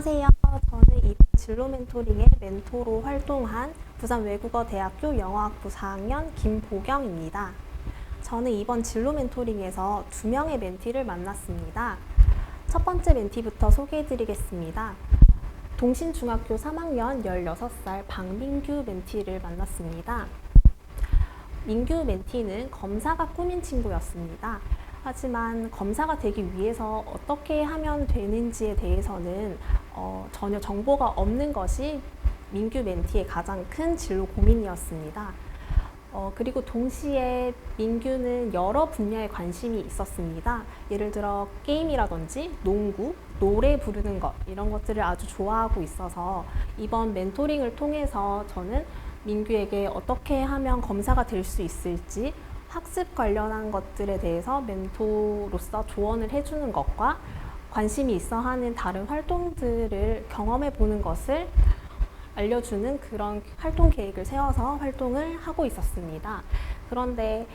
안녕하세요. 저는 이번 진로 멘토링의 멘토로 활동한 부산외국어대학교 영어학부 4학년 김보경입니다. 저는 이번 진로 멘토링에서 2명의 멘티를 만났습니다. 첫 번째 멘티부터 소개해드리겠습니다. 동신중학교 3학년 16살 박민규 멘티를 만났습니다. 민규 멘티는 검사가 꿈인 친구였습니다. 하지만 검사가 되기 위해서 어떻게 하면 되는지에 대해서는 전혀 정보가 없는 것이 민규 멘티의 가장 큰 진로 고민이었습니다. 그리고 동시에 민규는 여러 분야에 관심이 있었습니다. 예를 들어 게임이라든지 농구, 노래 부르는 것 이런 것들을 아주 좋아하고 있어서 이번 멘토링을 통해서 저는 민규에게 어떻게 하면 검사가 될 수 있을지 학습 관련한 것들에 대해서 멘토로서 조언을 해주는 것과 관심이 있어 하는 다른 활동들을 경험해 보는 것을 알려주는 그런 활동 계획을 세워서 활동을 하고 있었습니다. 그런데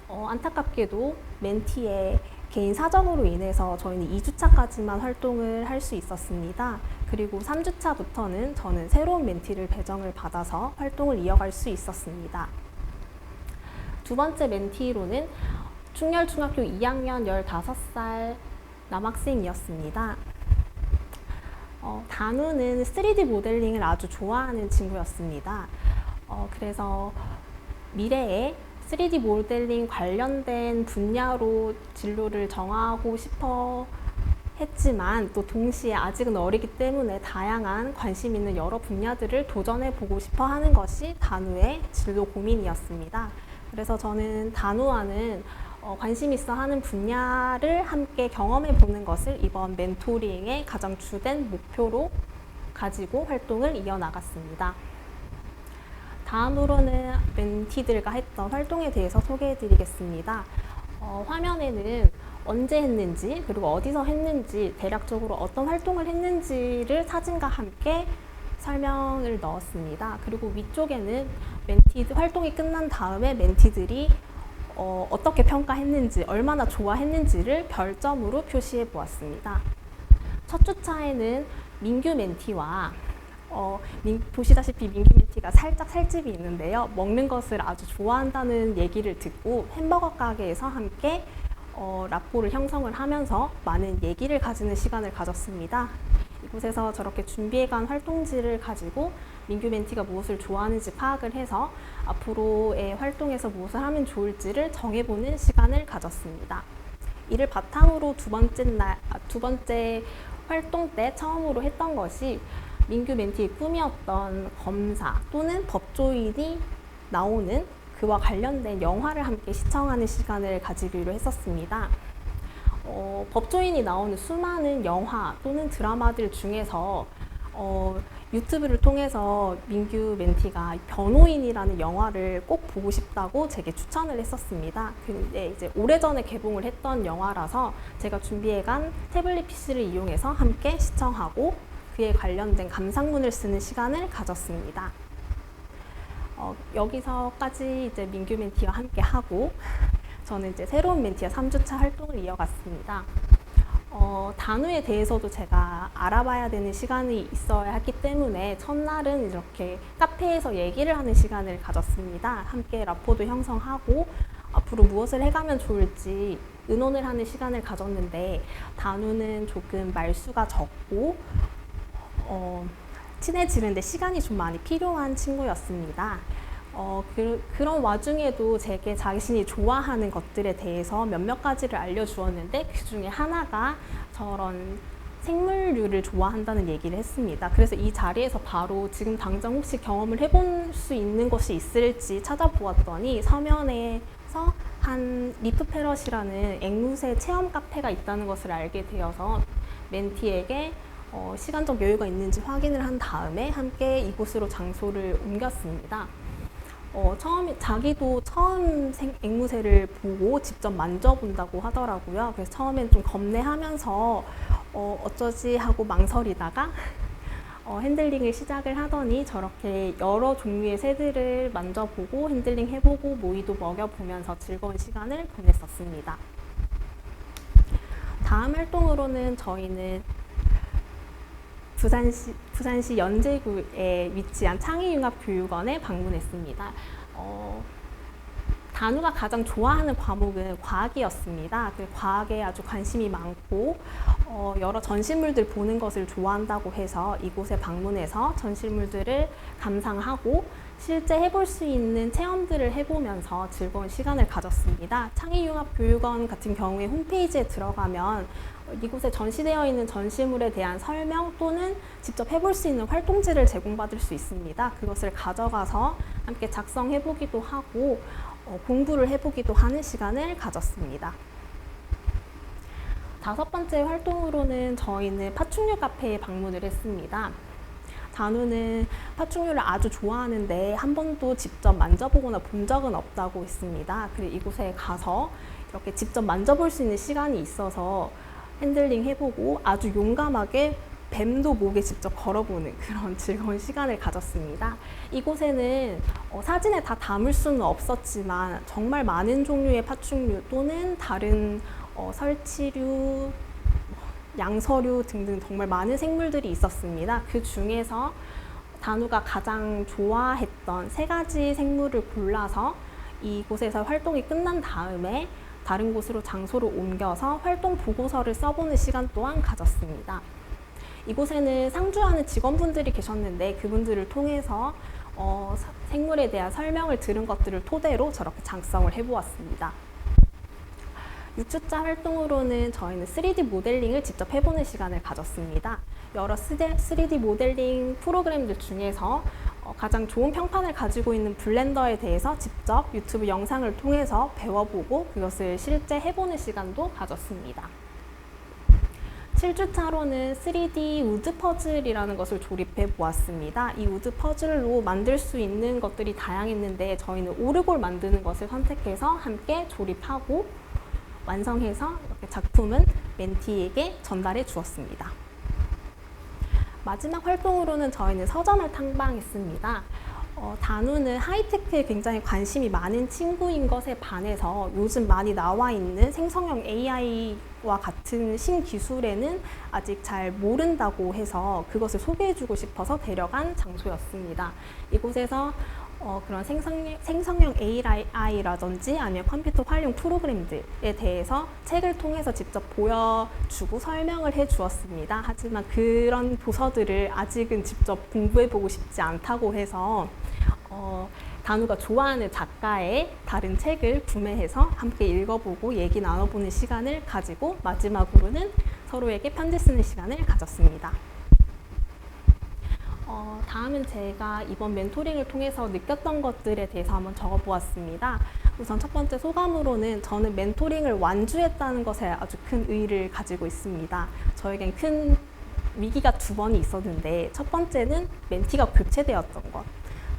안타깝게도 멘티의 개인 사정으로 인해서 저희는 2주차까지만 활동을 할 수 있었습니다. 그리고 3주차부터는 저는 새로운 멘티를 배정을 받아서 활동을 이어갈 수 있었습니다. 두 번째 멘티로는 충렬중학교 2학년 15살 남학생이었습니다. 단우는 3D 모델링을 아주 좋아하는 친구였습니다. 그래서 미래에 3D 모델링 관련된 분야로 진로를 정하고 싶어 했지만 또 동시에 아직은 어리기 때문에 다양한 관심 있는 여러 분야들을 도전해 보고 싶어 하는 것이 단우의 진로 고민이었습니다. 그래서 저는 단우와는 관심 있어 하는 분야를 함께 경험해 보는 것을 이번 멘토링의 가장 주된 목표로 가지고 활동을 이어나갔습니다. 다음으로는 멘티들과 했던 활동에 대해서 소개해 드리겠습니다. 화면에는 언제 했는지 그리고 어디서 했는지 대략적으로 어떤 활동을 했는지를 사진과 함께 설명을 넣었습니다. 그리고 위쪽에는 활동이 끝난 다음에 멘티들이 어떻게 평가했는지, 얼마나 좋아했는지를 별점으로 표시해 보았습니다. 첫 주차에는 민규 멘티와 보시다시피 민규 멘티가 살짝 살집이 있는데요. 먹는 것을 아주 좋아한다는 얘기를 듣고 햄버거 가게에서 함께 라포를 형성을 하면서 많은 얘기를 가지는 시간을 가졌습니다. 이곳에서 저렇게 준비해간 활동지를 가지고 민규 멘티가 무엇을 좋아하는지 파악을 해서 앞으로의 활동에서 무엇을 하면 좋을지를 정해보는 시간을 가졌습니다. 이를 바탕으로 두 번째 활동 때 처음으로 했던 것이 민규 멘티의 꿈이었던 검사 또는 법조인이 나오는 그와 관련된 영화를 함께 시청하는 시간을 가지기로 했었습니다. 법조인이 나오는 수많은 영화 또는 드라마들 중에서 유튜브를 통해서 민규 멘티가 변호인이라는 영화를 꼭 보고 싶다고 제게 추천을 했었습니다. 근데 이제 오래전에 개봉을 했던 영화라서 제가 준비해간 태블릿 PC를 이용해서 함께 시청하고 그에 관련된 감상문을 쓰는 시간을 가졌습니다. 여기서까지 이제 민규 멘티와 함께 하고 저는 이제 새로운 멘티와 3주차 활동을 이어갔습니다. 단우에 대해서도 제가 알아봐야 되는 시간이 있어야 했기 때문에 첫날은 이렇게 카페에서 얘기를 하는 시간을 가졌습니다. 함께 라포도 형성하고 앞으로 무엇을 해가면 좋을지 의논을 하는 시간을 가졌는데 단우는 조금 말수가 적고 친해지는데 시간이 좀 많이 필요한 친구였습니다. 그런 와중에도 제게 자신이 좋아하는 것들에 대해서 몇몇 가지를 알려주었는데 그 중에 하나가 저런 생물류를 좋아한다는 얘기를 했습니다. 그래서 이 자리에서 바로 지금 당장 혹시 경험을 해볼 수 있는 것이 있을지 찾아보았더니 서면에서 한 리프 패럿이라는 앵무새 체험 카페가 있다는 것을 알게 되어서 멘티에게 시간적 여유가 있는지 확인을 한 다음에 함께 이곳으로 장소를 옮겼습니다. 자기도 처음 앵무새를 보고 직접 만져본다고 하더라고요. 그래서 처음엔 좀 겁내하면서 어쩌지 하고 망설이다가 핸들링을 시작을 하더니 저렇게 여러 종류의 새들을 만져보고 핸들링 해보고 모이도 먹여보면서 즐거운 시간을 보냈었습니다. 다음 활동으로는 저희는 부산시 연제구에 위치한 창의융합교육원에 방문했습니다. 단우가 가장 좋아하는 과목은 과학이었습니다. 과학에 아주 관심이 많고 여러 전시물들 보는 것을 좋아한다고 해서 이곳에 방문해서 전시물들을 감상하고 실제 해볼 수 있는 체험들을 해보면서 즐거운 시간을 가졌습니다. 창의융합교육원 같은 경우에 홈페이지에 들어가면 이곳에 전시되어 있는 전시물에 대한 설명 또는 직접 해볼 수 있는 활동지를 제공받을 수 있습니다. 그것을 가져가서 함께 작성해보기도 하고 공부를 해보기도 하는 시간을 가졌습니다. 5번째 활동으로는 저희는 파충류 카페에 방문을 했습니다. 단우는 파충류를 아주 좋아하는데 한 번도 직접 만져보거나 본 적은 없다고 했습니다. 그리고 이곳에 가서 이렇게 직접 만져볼 수 있는 시간이 있어서 핸들링 해보고 아주 용감하게 뱀도 목에 직접 걸어보는 그런 즐거운 시간을 가졌습니다. 이곳에는 사진에 다 담을 수는 없었지만 정말 많은 종류의 파충류 또는 다른 설치류, 양서류 등등 정말 많은 생물들이 있었습니다. 그 중에서 단우가 가장 좋아했던 3가지 생물을 골라서 이곳에서 활동이 끝난 다음에 다른 곳으로 장소를 옮겨서 활동 보고서를 써보는 시간 또한 가졌습니다. 이곳에는 상주하는 직원분들이 계셨는데 그분들을 통해서 생물에 대한 설명을 들은 것들을 토대로 저렇게 작성을 해보았습니다. 6주차 활동으로는 저희는 3D 모델링을 직접 해보는 시간을 가졌습니다. 여러 3D 모델링 프로그램들 중에서 가장 좋은 평판을 가지고 있는 블렌더에 대해서 직접 유튜브 영상을 통해서 배워보고 그것을 실제 해보는 시간도 가졌습니다. 7주차로는 3D 우드 퍼즐이라는 것을 조립해 보았습니다. 이 우드 퍼즐로 만들 수 있는 것들이 다양했는데 저희는 오르골 만드는 것을 선택해서 함께 조립하고 완성해서 이렇게 작품은 멘티에게 전달해 주었습니다. 마지막 활동으로는 저희는 서점을 탐방했습니다. 단우는 하이테크에 굉장히 관심이 많은 친구인 것에 반해서 요즘 많이 나와 있는 생성형 AI와 같은 신기술에는 아직 잘 모른다고 해서 그것을 소개해주고 싶어서 데려간 장소였습니다. 이곳에서 그런 생성형 AI라든지 아니면 컴퓨터 활용 프로그램들에 대해서 책을 통해서 직접 보여주고 설명을 해주었습니다. 하지만 그런 도서들을 아직은 직접 공부해보고 싶지 않다고 해서 단우가 좋아하는 작가의 다른 책을 구매해서 함께 읽어보고 얘기 나눠보는 시간을 가지고 마지막으로는 서로에게 편지 쓰는 시간을 가졌습니다. 다음은 제가 이번 멘토링을 통해서 느꼈던 것들에 대해서 한번 적어보았습니다. 우선 첫 번째 소감으로는 저는 멘토링을 완주했다는 것에 아주 큰 의의를 가지고 있습니다. 저에겐 큰 위기가 2번이 있었는데 첫 번째는 멘티가 교체되었던 것.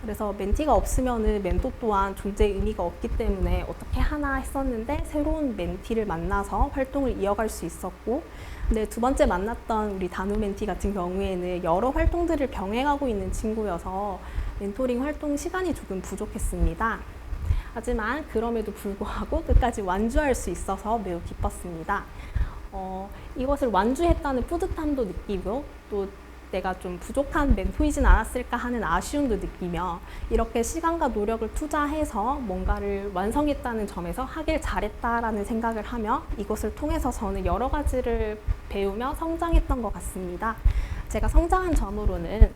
그래서 멘티가 없으면 멘토 또한 존재의 의미가 없기 때문에 어떻게 하나 했었는데 새로운 멘티를 만나서 활동을 이어갈 수 있었고 근데 2번째 만났던 우리 단우 멘티 같은 경우에는 여러 활동들을 병행하고 있는 친구여서 멘토링 활동 시간이 조금 부족했습니다. 하지만 그럼에도 불구하고 끝까지 완주할 수 있어서 매우 기뻤습니다. 이것을 완주했다는 뿌듯함도 느끼고 또 내가 좀 부족한 멘토이진 않았을까 하는 아쉬움도 느끼며 이렇게 시간과 노력을 투자해서 뭔가를 완성했다는 점에서 하길 잘했다라는 생각을 하며 이것을 통해서 저는 여러 가지를 배우며 성장했던 것 같습니다. 제가 성장한 점으로는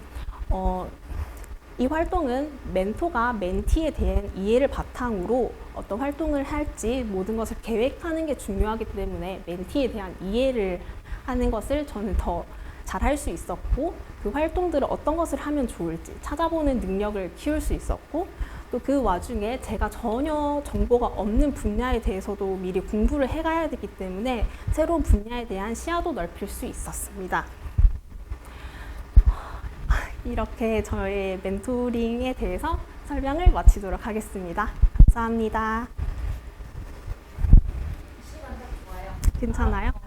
이 활동은 멘토가 멘티에 대한 이해를 바탕으로 어떤 활동을 할지 모든 것을 계획하는 게 중요하기 때문에 멘티에 대한 이해를 하는 것을 저는 더 잘할 수 있었고 그 활동들을 어떤 것을 하면 좋을지 찾아보는 능력을 키울 수 있었고 또 그 와중에 제가 전혀 정보가 없는 분야에 대해서도 미리 공부를 해가야 되기 때문에 새로운 분야에 대한 시야도 넓힐 수 있었습니다. 이렇게 저의 멘토링에 대해서 설명을 마치도록 하겠습니다. 감사합니다. 시간 딱 좋아요. 괜찮아요?